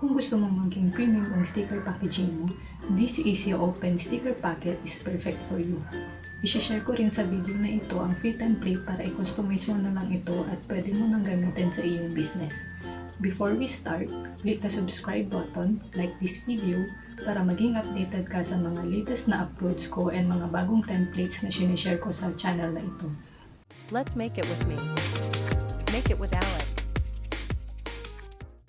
Kung gusto mong maging premium ang sticker packaging mo, this Easy Open Sticker Packet is perfect for you. I-share ko rin sa video na ito ang free template para i-customize mo na lang ito at pwede mo nang gamitin sa iyong business. Before we start, click the subscribe button, like this video, para maging updated ka sa mga latest na uploads ko and mga bagong templates na sinishare ko sa channel na ito. Let's make it with me. Make it with Alec.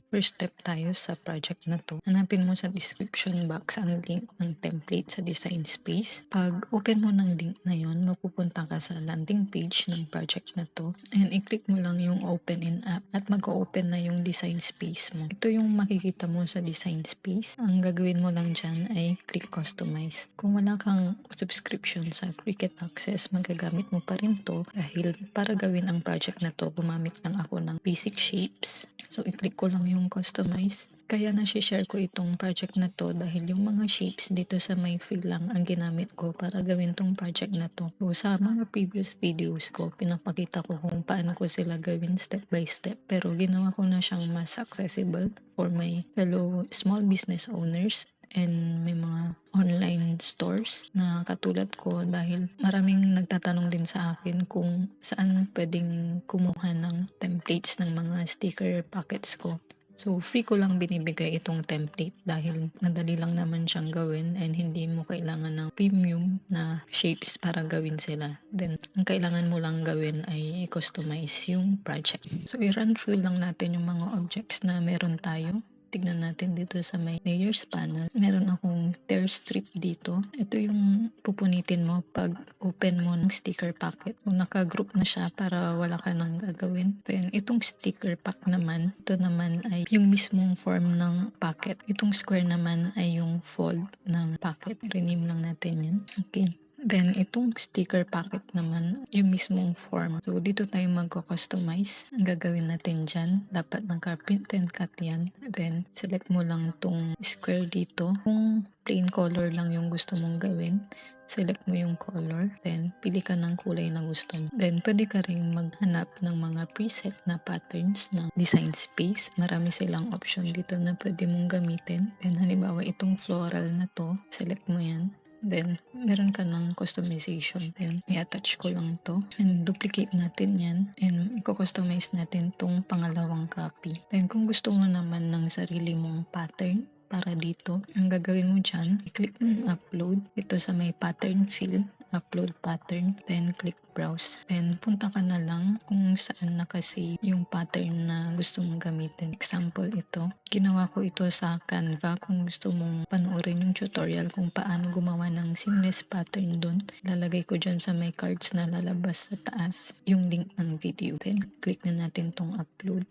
First step tayo sa project na to. Hanapin mo sa description box ang link ng template sa design space. Pag open mo ng link na yon, mapupunta ka sa landing page ng project na to. And i-click mo lang yung open in app at mag-open na yung design space mo. Ito yung makikita mo sa design space. Ang gagawin mo lang dyan ay click customize. Kung wala kang subscription sa Cricut Access, magagamit mo pa rin to dahil para gawin ang project na to, gumamit lang ako ng basic shapes. So i-click ko lang yung customize. Kaya na-share ko itong project na to dahil yung mga shapes dito sa may fill lang ang ginamit ko para gawin tong project na to. So sa mga previous videos ko, pinapakita ko kung paano ko sila gawin step by step. Pero ginawa ko na siyang mas accessible for my fellow small business owners and may mga online stores na katulad ko dahil maraming nagtatanong din sa akin kung saan pwedeng kumuha ng templates ng mga sticker packets ko. So, free ko lang binibigay itong template dahil madali lang naman siyang gawin and hindi mo kailangan ng premium na shapes para gawin sila. Then, ang kailangan mo lang gawin ay i-customize yung project. So, i-run through lang natin yung mga objects na meron tayo. Tignan natin dito sa may layers panel. Meron akong tear strip dito. Ito yung pupunitin mo pag open mo ng sticker packet. Kung naka-group na siya para wala ka nang gagawin. Then itong sticker pack naman, ito naman ay yung mismong form ng packet. Itong square naman ay yung fold ng packet. Rename lang natin yan. Okay. Then, itong sticker packet naman, yung mismong form. So, dito tayo magko-customize. Ang gagawin natin dyan, dapat naka-print and cut yan. Then, select mo lang itong square dito. Kung plain color lang yung gusto mong gawin, select mo yung color. Then, pili ka ng kulay na gusto mo. Then, pwede ka rin maghanap ng mga preset na patterns ng design space. Marami silang option dito na pwede mong gamitin. Then, halimbawa, itong floral na to, select mo yan. Then, meron ka ng customization. Then, i-attach ko lang to. And duplicate natin yan. And i-customize natin tong pangalawang copy. Then, kung gusto mo naman ng sarili mong pattern para dito, ang gagawin mo dyan, i-click mo yung upload. Ito sa may pattern field, upload pattern, then click browse. Then, punta ka na lang kung saan nakasave yung pattern na gusto mong gamitin. Example ito. Ginawa ko ito sa Canva. Kung gusto mong panoorin yung tutorial kung paano gumawa ng seamless pattern doon, lalagay ko dyan sa may cards na lalabas sa taas yung link ng video. Then, click na natin tong upload.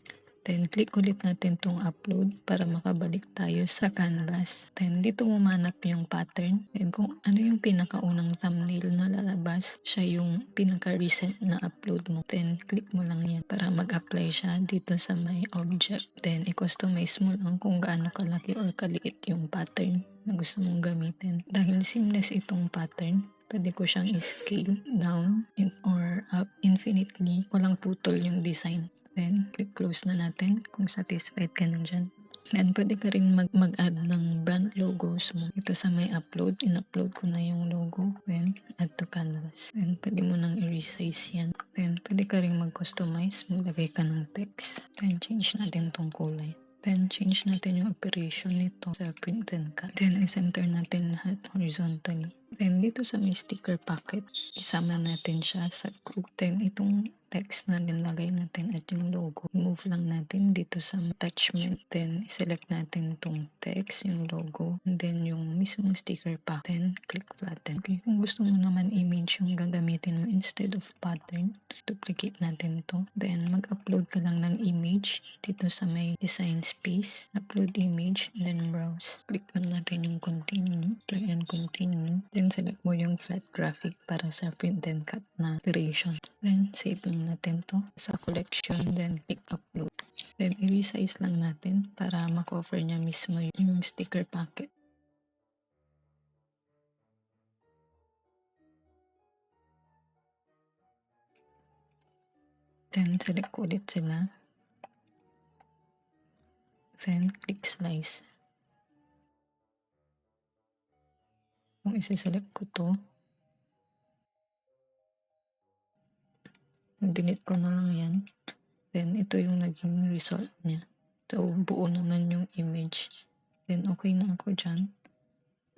Then, click ulit natin tong upload para makabalik tayo sa canvas. Then, dito mo manap yung pattern. Then, kung ano yung pinakaunang thumbnail na lalabas, siya yung pinaka-recent na upload mo. Then, click mo lang yan para mag-apply siya dito sa may object. Then, i-customize mo lang kung gaano kalaki or kaliit yung pattern na gusto mong gamitin. Dahil seamless itong pattern, pwede ko siyang i-scale down or up infinitely. Walang putol yung design. Then, click close na natin kung satisfied ka na dyan. Then, pwede ka rin mag-add ng brand logos mo. Ito sa may upload, in-upload ko na yung logo. Then, add to canvas. Then, pwede mo nang i-resize yan. Then, pwede ka rin mag-customize. Maglagay ka ng text. Then, change natin tong kulay. Then, change natin yung operation nito sa print and cut. Then, i-center natin lahat horizontally. Then, dito sa may sticker packet, isama natin siya sa group. Then, itong text na nilagay natin at yung logo, move lang natin dito sa attachment. Then, select natin itong text, yung logo, and then yung mismong sticker pack. Then, click flatten. Okay, kung gusto mo naman image yung gagamitin mo instead of pattern, duplicate natin to. Then, mag-upload ka lang ng image dito sa may design space. Upload image, then browse. Click lang natin yung continue. Try and continue. Then, select mo yung flat graphic para sa print and cut na operation. Then, save lang natin to sa collection. Then, click upload. Then, i-resize lang natin para ma-cover niya mismo yung sticker packet. Then, select ko ulit sila. Then, click slice. Kung isi-select ko to, delete ko na lang yan. Then, ito yung naging result niya. So, buo naman yung image. Then, okay na ako dyan.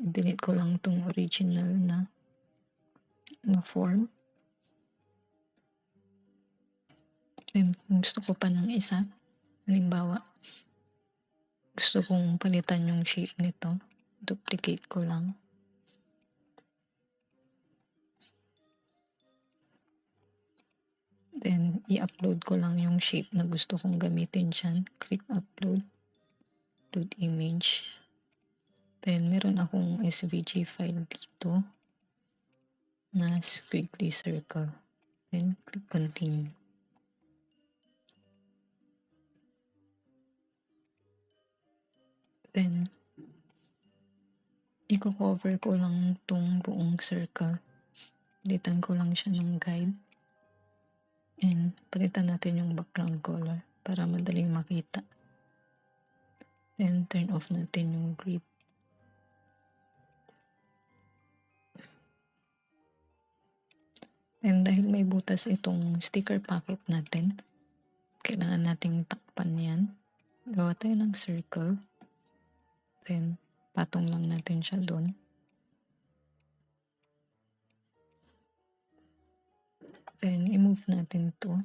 Delete ko lang tong original na form. Then, kung gusto ko pa ng isa, halimbawa, gusto kong palitan yung shape nito, duplicate ko lang. Then, i-upload ko lang yung shape na gusto kong gamitin dyan. Click upload. Upload image. Then, meron akong SVG file dito na squiggly circle. Then, click continue. Then, i-cover ko lang tong buong circle. Palitan ko lang siya ng guide. And, palitan natin yung background color para madaling makita. Then, turn off natin yung grid. And dahil may butas itong sticker packet natin, kailangan nating takpan yan. Gawa tayo ng circle. Then, patong lang natin siya doon. Then, i-move natin to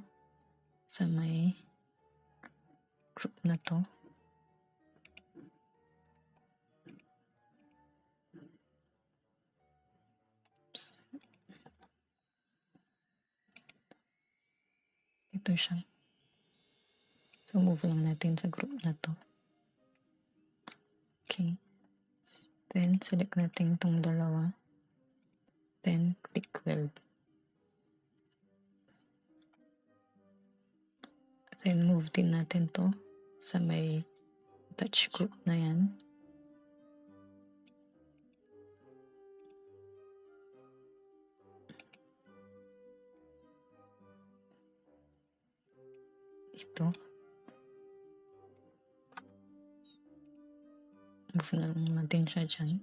sa may group na to. Oops. Ito siya. So, move lang natin sa group na to. Okay. Then, select natin itong dalawa. Then, click weld. Then, move din natin to sa may touch group na yan. Ito. Move na lang natin siya dyan.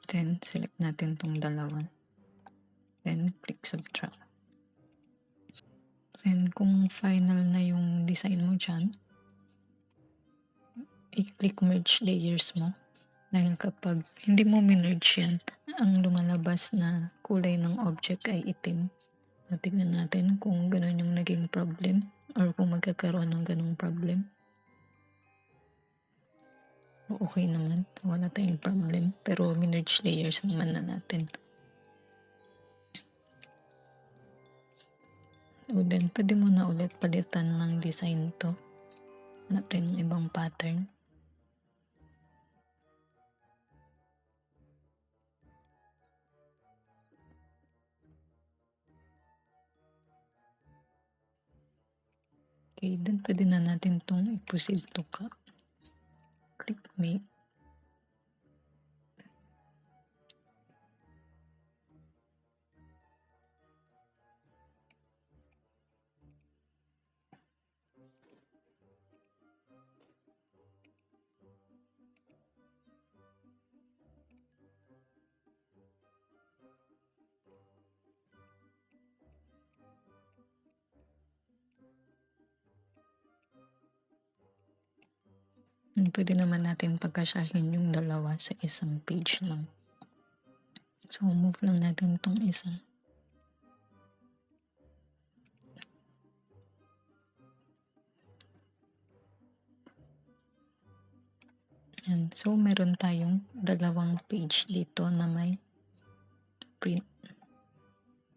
Then, select natin tong dalawa. Then, click subtract. Then, kung final na yung design mo dyan, i-click merge layers mo. Dahil kapag hindi mo minerge yan, ang lumalabas na kulay ng object ay itim. So, tignan natin kung gano'n yung naging problem or kung magkakaroon ng ganong problem. Okay naman, wala tayong problem, pero minerge layers naman na natin. O then, pwede mo na ulit palitan ng design to. Hanap tayo ng ibang pattern. Okay, then pwede na natin itong i-proceed to cut. Click make. Pwede naman natin pagkasyahin yung dalawa sa isang page lang. So, move lang natin itong isa. Yan. So, meron tayong dalawang page dito na may print.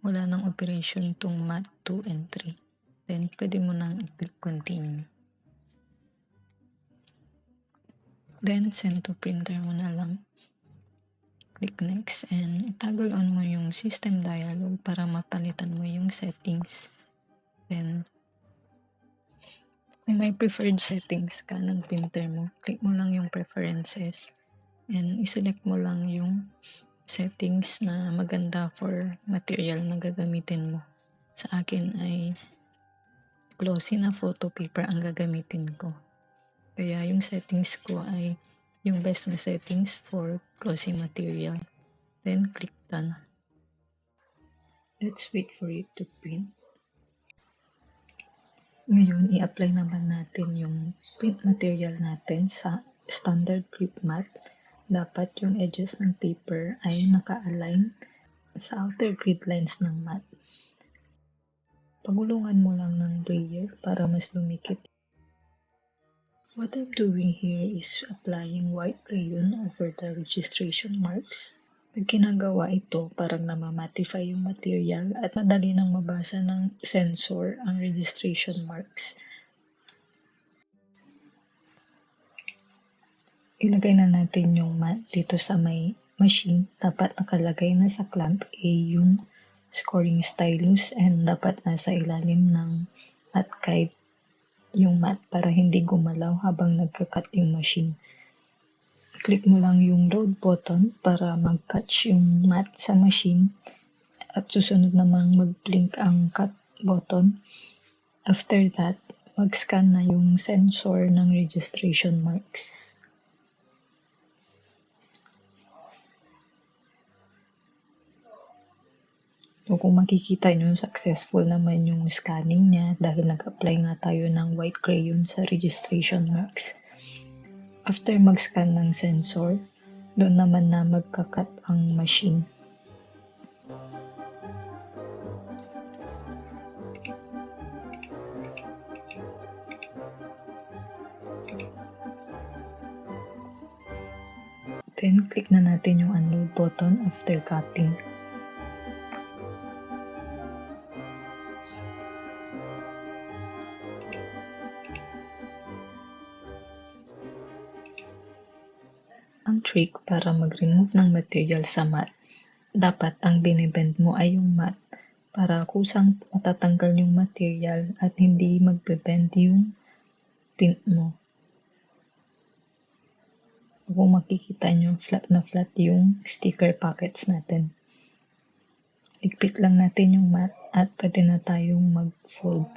Wala nang operation tong mat 2 and 3. Then, pwede mo nang i-click continue. Then, send to printer mo na lang. Click next and toggle on mo yung system dialog para mapalitan mo yung settings. Then, kung may preferred settings ka ng printer mo, click mo lang yung preferences and iselect mo lang yung settings na maganda for material na gagamitin mo. Sa akin ay glossy na photo paper ang gagamitin ko. Kaya yung settings ko ay yung best na settings for glossy material. Then click done. Let's wait for it to print. Ngayon, i-apply naman natin yung print material natin sa standard grip mat. Dapat yung edges ng paper ay naka-align sa outer grid lines ng mat. Pagulungan mo lang ng brayer para mas lumikit. What I'm doing here is applying white crayon over the registration marks. Pag ginagawa ito, parang namamatify yung material at madali nang mabasa ng sensor ang registration marks. Ilagay na natin yung mat dito sa may machine. Dapat nakalagay na sa clamp A yung scoring stylus and dapat nasa ilalim ng mat guide yung mat para hindi gumalaw habang nagka-cut yung machine. Click mo lang yung load button para mag-catch yung mat sa machine at susunod namang mag-blink ang cut button. After that, mag-scan na yung sensor ng registration marks. So, kung makikita nyo, successful naman yung scanning niya dahil nag-apply nga tayo ng white crayon sa registration marks. After mag-scan ng sensor, doon naman na magka-cut ang machine. Then, click na natin yung unload button after cutting. Ang trick para mag-remove ng material sa mat, dapat ang binibend mo ay yung mat para kusang matatanggal yung material at hindi magbe-bend yung tint mo. Kung makikita nyo, flat na flat yung sticker packets natin. Ligpit lang natin yung mat at pwede na tayong mag-fold.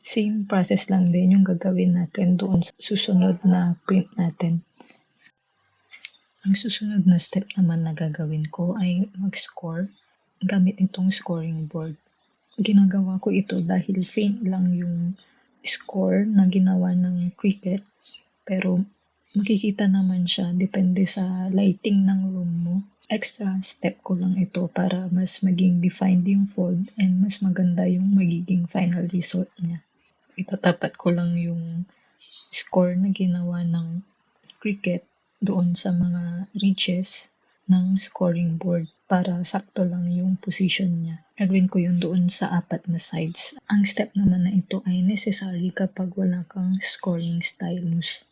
Same process lang din yung gagawin natin doon sa susunod na print natin. Ang susunod na step naman na gagawin ko ay mag-score gamit itong scoring board. Ginagawa ko ito dahil faint lang yung score na ginawa ng Cricut, pero makikita naman siya depende sa lighting ng room mo. Extra step ko lang ito para mas maging defined yung fold and mas maganda yung magiging final result niya. Itatapat ko lang yung score na ginawa ng Cricut doon sa mga ridges ng scoring board para sakto lang yung position niya. Gagawin ko yun doon sa 4 na sides. Ang step naman na ito ay necessary kapag wala kang scoring stylus.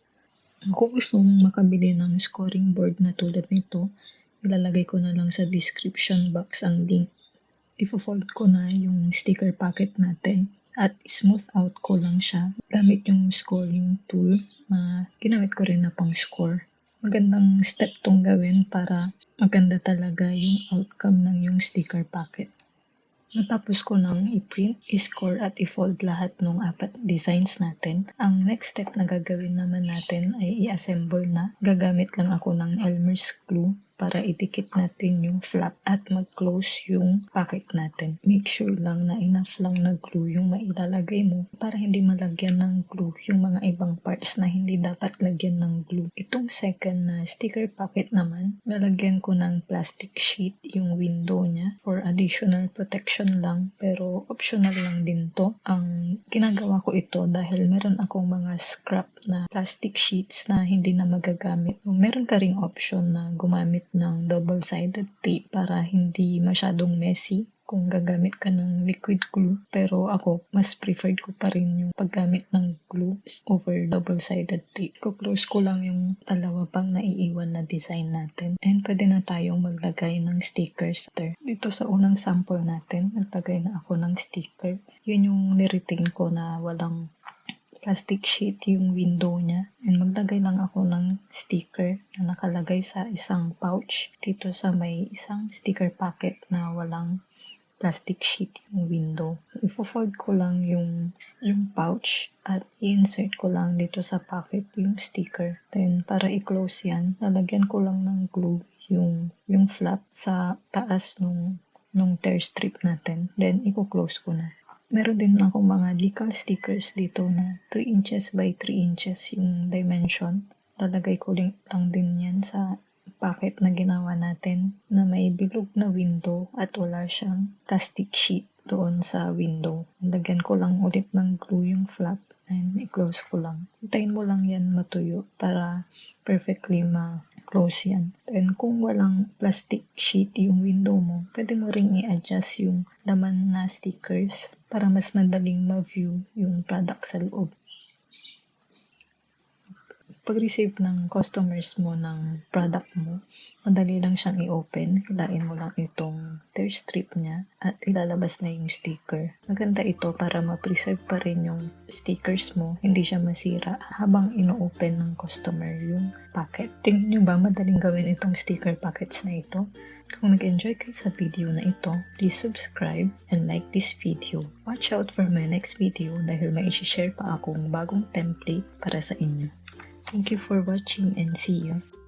Kung gusto mong makabili ng scoring board na tulad nito, ilalagay ko na lang sa description box ang link. Ifo-fold ko na yung sticker packet natin at smooth out ko lang siya gamit yung scoring tool na ginamit ko rin na pang score. Magandang step tong gawin para maganda talaga yung outcome ng yung sticker packet. Natapos ko nang i-print, i-score at i-fold lahat ng 4 designs natin. Ang next step na gagawin naman natin ay i-assemble na. Gagamit lang ako ng Elmer's glue para idikit natin yung flap at mag-close yung packet natin. Make sure lang na enough lang na glue yung mailalagay mo para hindi malagyan ng glue yung mga ibang parts na hindi dapat lagyan ng glue. Itong second na sticker packet naman, lalagyan ko ng plastic sheet yung window niya for additional protection lang, pero optional lang din to. Ang ginagawa ko ito dahil meron akong mga scrap na plastic sheets na hindi na magagamit. Meron ka ring option na gumamit ng double-sided tape para hindi masyadong messy kung gagamit ka ng liquid glue. Pero ako, mas preferred ko pa rin yung paggamit ng glue over double-sided tape. Close ko lang yung dalawa pang naiiwan na design natin. And pwede na tayong maglagay ng stickers. Dito sa unang sample natin, naglagay na ako ng sticker. Yun yung niretain ko na walang plastic sheet yung window niya. And maglagay lang ako ng sticker na nakalagay sa isang pouch dito sa may isang sticker packet na walang plastic sheet yung window. Ifo-fold ko lang yung pouch at i-insert ko lang dito sa pocket yung sticker. Then, para i-close yan, lalagyan ko lang ng glue yung flap sa taas nung tear strip natin. Then, i-close ko na. Meron din akong mga decal stickers dito na 3 inches by 3 inches yung dimension. Lalagay ko lang din yan sa packet na ginawa natin na may bilog na window at wala siyang plastic sheet doon sa window. Lagyan ko lang ulit ng glue yung flap and i-close ko lang. Hintayin mo lang yan matuyo para perfectly ma-close yan. And kung walang plastic sheet yung window mo, pwede mo ring i-adjust yung laman na stickers para mas madaling ma-view yung product sa loob. Pag-receive ng customers mo ng product mo, madali lang siyang i-open. Hilain mo lang itong tear strip niya at ilalabas na yung sticker. Maganda ito para ma-preserve pa rin yung stickers mo, hindi siya masira habang ino-open ng customer yung packet. Tingin nyo ba madaling gawin itong sticker packets na ito? Kung nag-enjoy kayo sa video na ito, please subscribe and like this video. Watch out for my next video dahil may isi-share pa akong bagong template para sa inyo. Thank you for watching and see you.